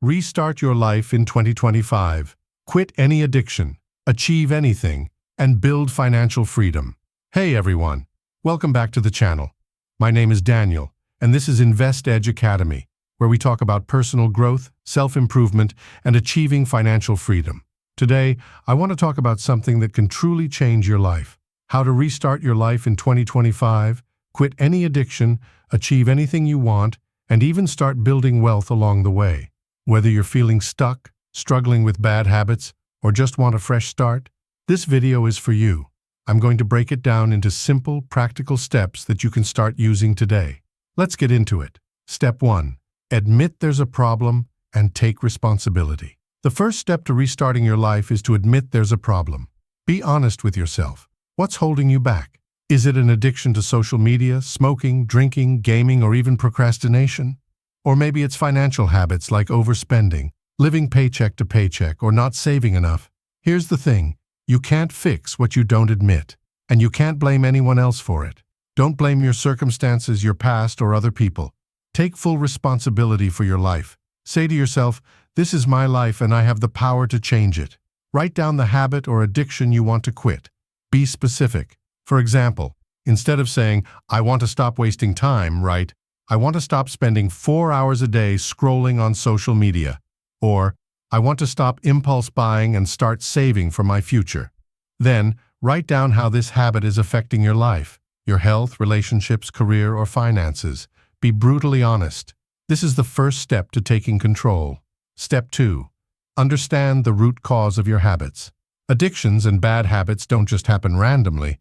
Restart your life in 2025. Quit any addiction, achieve anything, and build financial freedom. Hey everyone, welcome back to the channel. My name is Daniel, and this is InvestEdge Academy, where we talk about personal growth, self-improvement, and achieving financial freedom. Today, I want to talk about something that can truly change your life. How to restart your life in 2025, quit any addiction, achieve anything you want, and even start building wealth along the way. Whether you're feeling stuck, struggling with bad habits, or just want a fresh start, this video is for you. I'm going to break it down into simple, practical steps that you can start using today. Let's get into it. Step 1. Admit there's a problem and take responsibility. The first step to restarting your life is to admit there's a problem. Be honest with yourself. What's holding you back? Is it an addiction to social media, smoking, drinking, gaming, or even procrastination? Or maybe it's financial habits like overspending, living paycheck to paycheck, or not saving enough. Here's the thing. You can't fix what you don't admit, and you can't blame anyone else for it. Don't blame your circumstances, your past, or other people. Take full responsibility for your life. Say to yourself, this is my life and I have the power to change it. Write down the habit or addiction you want to quit. Be specific. For example, instead of saying, I want to stop wasting time, write, I want to stop spending 4 hours a day scrolling on social media. Or, I want to stop impulse buying and start saving for my future. Then, write down how this habit is affecting your life, your health, relationships, career, or finances. Be brutally honest. This is the first step to taking control. Step 2. Understand the root cause of your habits. Addictions and bad habits don't just happen randomly.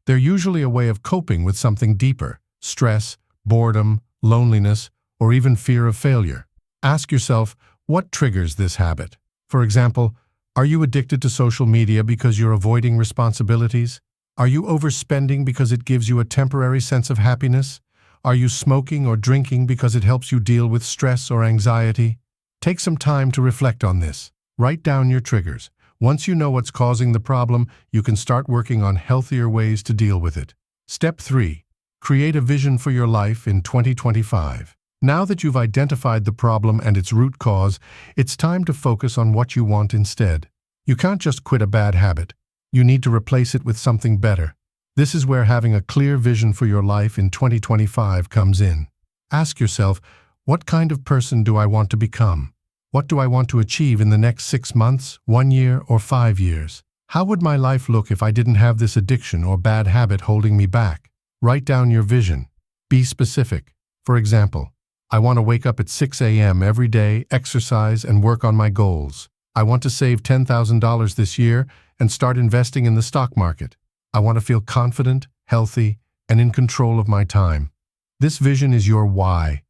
They're usually a way of coping with something deeper: stress, boredom, loneliness, or even fear of failure. Ask yourself, what triggers this habit? For example, are you addicted to social media because you're avoiding responsibilities? Are you overspending because it gives you a temporary sense of happiness? Are you smoking or drinking because it helps you deal with stress or anxiety? Take some time to reflect on this. Write down your triggers. Once you know what's causing the problem, you can start working on healthier ways to deal with it. Step 3. Create a vision for your life in 2025. Now that you've identified the problem and its root cause, it's time to focus on what you want instead. You can't just quit a bad habit. You need to replace it with something better. This is where having a clear vision for your life in 2025 comes in. Ask yourself, what kind of person do I want to become? What do I want to achieve in the next 6 months, 1 year, or 5 years? How would my life look if I didn't have this addiction or bad habit holding me back? Write down your vision. Be specific. For example, I want to wake up at 6 a.m. every day, exercise, and work on my goals. I want to save $10,000 this year and start investing in the stock market. I want to feel confident, healthy, and in control of my time. This vision is your why.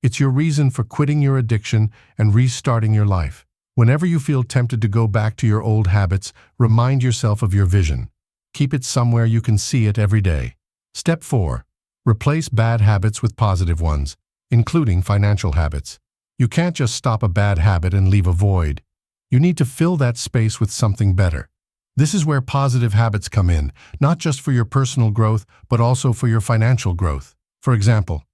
It's your reason for quitting your addiction and restarting your life. Whenever you feel tempted to go back to your old habits, remind yourself of your vision. Keep it somewhere you can see it every day. Step 4. Replace bad habits with positive ones, including financial habits. You can't just stop a bad habit and leave a void. You need to fill that space with something better. This is where positive habits come in, not just for your personal growth, but also for your financial growth. For example,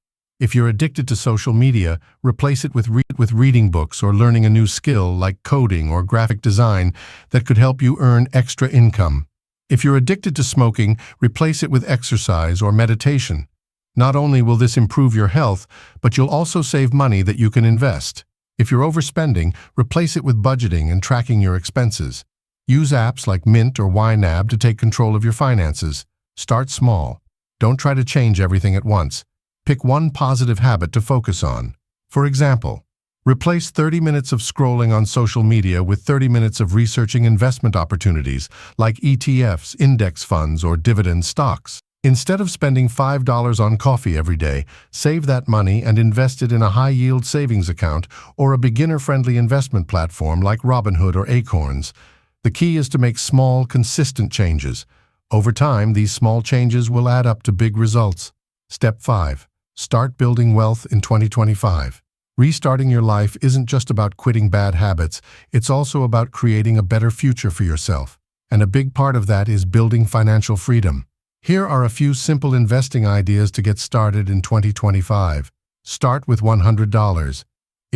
if you're addicted to social media, replace it with reading books or learning a new skill like coding or graphic design that could help you earn extra income. If you're addicted to smoking, replace it with exercise or meditation. Not only will this improve your health, but you'll also save money that you can invest. If you're overspending, replace it with budgeting and tracking your expenses. Use apps like Mint or YNAB to take control of your finances. Start small. Don't try to change everything at once. Pick one positive habit to focus on. For example, replace 30 minutes of scrolling on social media with 30 minutes of researching investment opportunities like ETFs, index funds, or dividend stocks. Instead of spending $5 on coffee every day, save that money and invest it in a high-yield savings account or a beginner-friendly investment platform like Robinhood or Acorns. The key is to make small, consistent changes. Over time, these small changes will add up to big results. Step 5. Start building wealth in 2025. Restarting your life isn't just about quitting bad habits, it's also about creating a better future for yourself. And a big part of that is building financial freedom. Here are a few simple investing ideas to get started in 2025. Start with $100.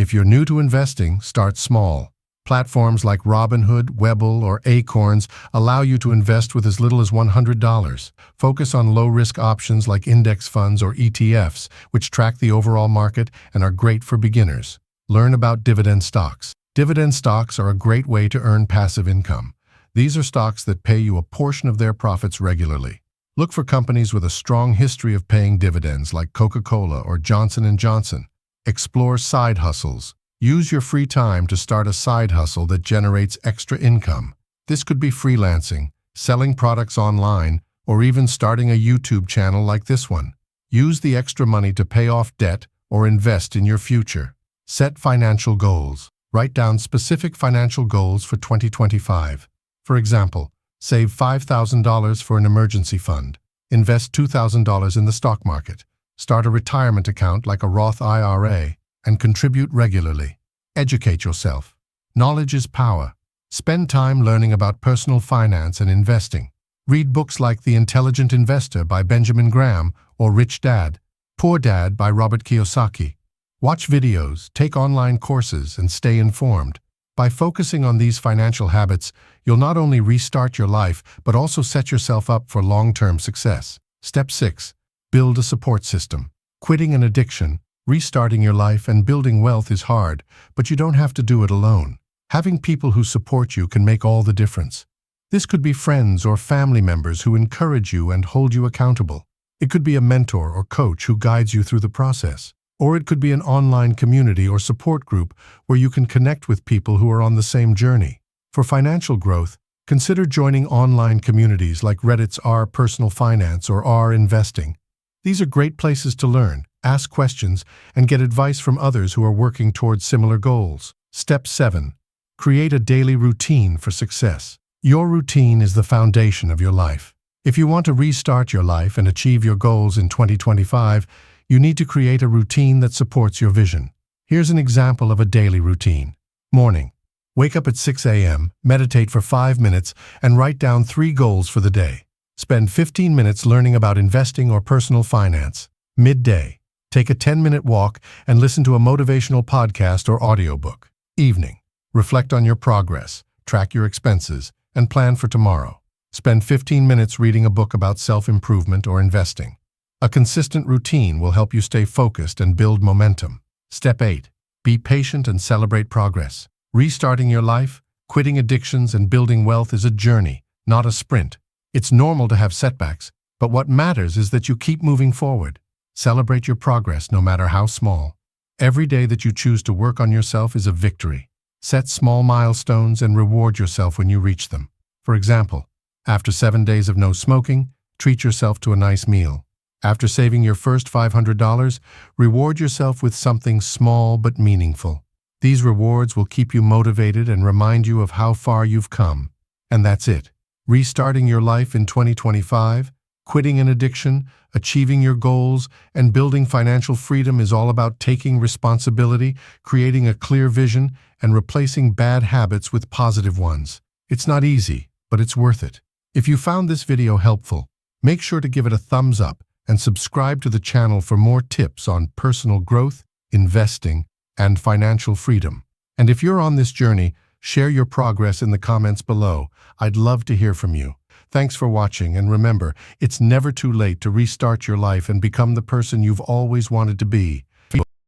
If you're new to investing, start small. Platforms like Robinhood, Webull, or Acorns allow you to invest with as little as $100. Focus on low-risk options like index funds or ETFs, which track the overall market and are great for beginners. Learn about dividend stocks. Dividend stocks are a great way to earn passive income. These are stocks that pay you a portion of their profits regularly. Look for companies with a strong history of paying dividends like Coca-Cola or Johnson & Johnson. Explore side hustles. Use your free time to start a side hustle that generates extra income. This could be freelancing, selling products online, or even starting a YouTube channel like this one. Use the extra money to pay off debt or invest in your future. Set financial goals. Write down specific financial goals for 2025. For example, save $5,000 for an emergency fund. Invest $2,000 in the stock market. Start a retirement account like a Roth IRA. And contribute regularly. Educate yourself. Knowledge is power. Spend time learning about personal finance and investing. Read books like The Intelligent Investor by Benjamin Graham or Rich Dad, Poor Dad by Robert Kiyosaki. Watch videos, take online courses, and stay informed. By focusing on these financial habits, you'll not only restart your life, but also set yourself up for long-term success. Step 6. Build a support system. Quitting an addiction, restarting your life and building wealth is hard, but you don't have to do it alone. Having people who support you can make all the difference. This could be friends or family members who encourage you and hold you accountable. It could be a mentor or coach who guides you through the process. Or it could be an online community or support group where you can connect with people who are on the same journey. For financial growth, consider joining online communities like Reddit's R Personal Finance or R Investing. These are great places to learn, ask questions, and get advice from others who are working towards similar goals. Step 7. Create a daily routine for success. Your routine is the foundation of your life. If you want to restart your life and achieve your goals in 2025, you need to create a routine that supports your vision. Here's an example of a daily routine. Morning. Wake up at 6 a.m., meditate for 5 minutes, and write down 3 goals for the day. Spend 15 minutes learning about investing or personal finance. Midday. Take a 10-minute walk and listen to a motivational podcast or audiobook. Evening. Reflect on your progress, track your expenses, and plan for tomorrow. Spend 15 minutes reading a book about self-improvement or investing. A consistent routine will help you stay focused and build momentum. Step 8. Be patient and celebrate progress. Restarting your life, quitting addictions, and building wealth is a journey, not a sprint. It's normal to have setbacks, but what matters is that you keep moving forward. Celebrate your progress no matter how small. Every day that you choose to work on yourself is a victory. Set small milestones and reward yourself when you reach them. For example, after 7 days of no smoking, treat yourself to a nice meal. After saving your first $500, reward yourself with something small but meaningful. These rewards will keep you motivated and remind you of how far you've come. And that's it. Restarting your life in 2025, quitting an addiction, achieving your goals, and building financial freedom is all about taking responsibility, creating a clear vision, and replacing bad habits with positive ones. It's not easy, but it's worth it. If you found this video helpful, make sure to give it a thumbs up and subscribe to the channel for more tips on personal growth, investing, and financial freedom. And if you're on this journey, share your progress in the comments below. I'd love to hear from you. Thanks for watching, and remember, it's never too late to restart your life and become the person you've always wanted to be.